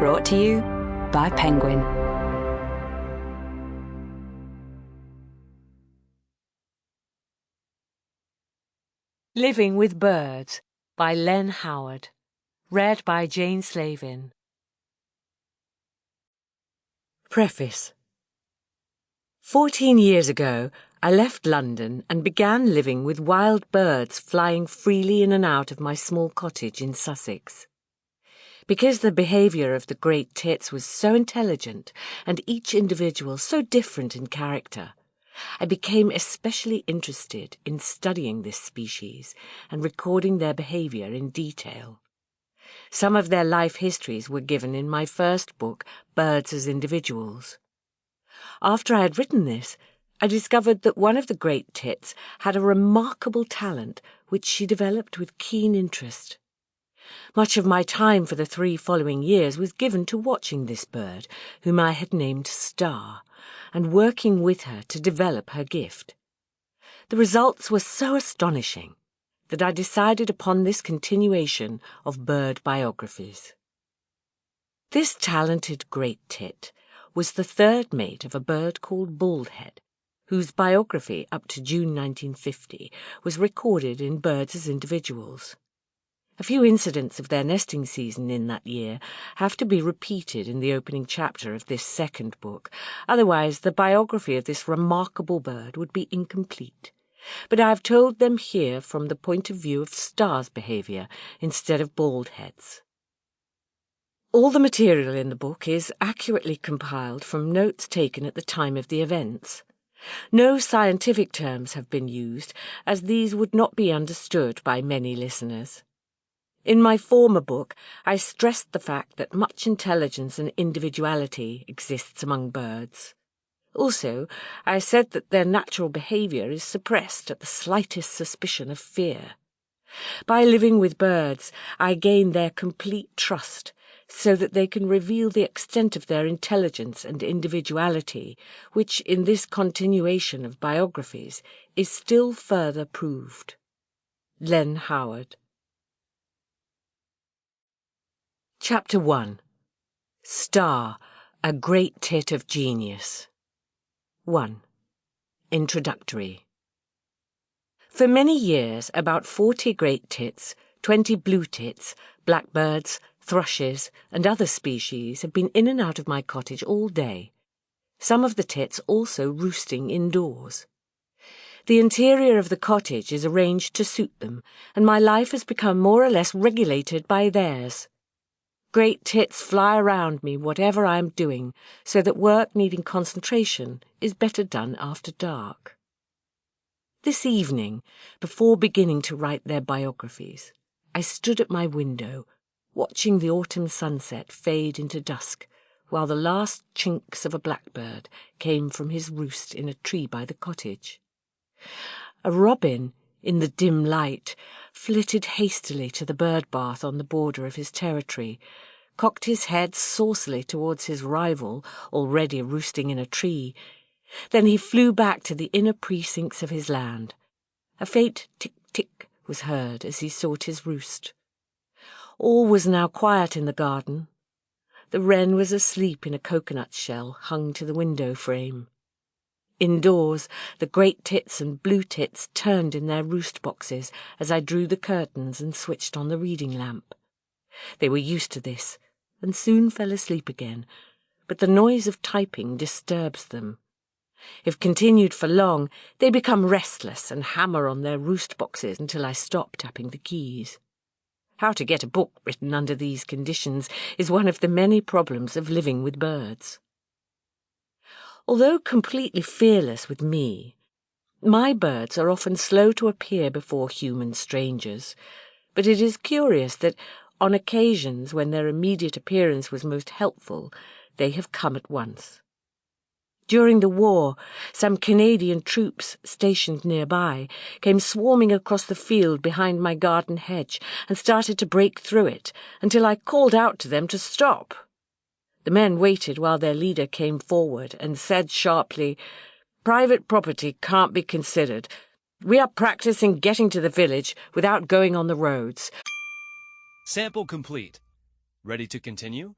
Brought to you by Penguin. Living with Birds by Len Howard. Read by Jane Slavin. Preface. 14 years ago, I left London and began living with wild birds flying freely in and out of my small cottage in Sussex. Because the behaviour of the great tits was so intelligent and each individual so different in character, I became especially interested in studying this species and recording their behaviour in detail. Some of their life histories were given in my first book, Birds as Individuals. After I had written this, I discovered that one of the great tits had a remarkable talent which she developed with keen interest. Much of my time for the 3 following years was given to watching this bird, whom I had named Star, and working with her to develop her gift. The results were so astonishing that I decided upon this continuation of bird biographies. This talented great tit was the third mate of a bird called Baldhead, whose biography up to June 1950 was recorded in Birds as Individuals. A few incidents of their nesting season in that year have to be repeated in the opening chapter of this second book, otherwise the biography of this remarkable bird would be incomplete. But I have told them here from the point of view of Star's behaviour instead of Baldhead's. All the material in the book is accurately compiled from notes taken at the time of the events. No scientific terms have been used, as these would not be understood by many listeners. In my former book, I stressed the fact that much intelligence and individuality exists among birds. Also, I said that their natural behaviour is suppressed at the slightest suspicion of fear. By living with birds, I gain their complete trust, so that they can reveal the extent of their intelligence and individuality, which, in this continuation of biographies, is still further proved. Len Howard. Chapter 1. Star, a great tit of genius. 1. Introductory. For many years, about 40 great tits, 20 blue tits, blackbirds, thrushes, and other species have been in and out of my cottage all day, some of the tits also roosting indoors. The interior of the cottage is arranged to suit them, and my life has become more or less regulated by theirs. Great tits fly around me whatever I am doing, so that work needing concentration is better done after dark. This evening, before beginning to write their biographies, I stood at my window, watching the autumn sunset fade into dusk, while the last chinks of a blackbird came from his roost in a tree by the cottage. A robin, in the dim light, flitted hastily to the bird bath on the border of his territory, cocked his head saucily towards his rival, already roosting in a tree. Then he flew back to the inner precincts of his land. A faint tick-tick was heard as he sought his roost. All was now quiet in the garden. The wren was asleep in a coconut shell hung to the window frame. Indoors, the great tits and blue tits turned in their roost boxes as I drew the curtains and switched on the reading lamp. They were used to this, and soon fell asleep again, but the noise of typing disturbs them. If continued for long, they become restless and hammer on their roost boxes until I stop tapping the keys. How to get a book written under these conditions is one of the many problems of living with birds. Although completely fearless with me, my birds are often slow to appear before human strangers, but it is curious that, on occasions when their immediate appearance was most helpful, they have come at once. During the war, some Canadian troops stationed nearby came swarming across the field behind my garden hedge and started to break through it until I called out to them to stop. The men waited while their leader came forward and said sharply, "Private property can't be considered. We are practicing getting to the village without going on the roads." Sample complete. Ready to continue?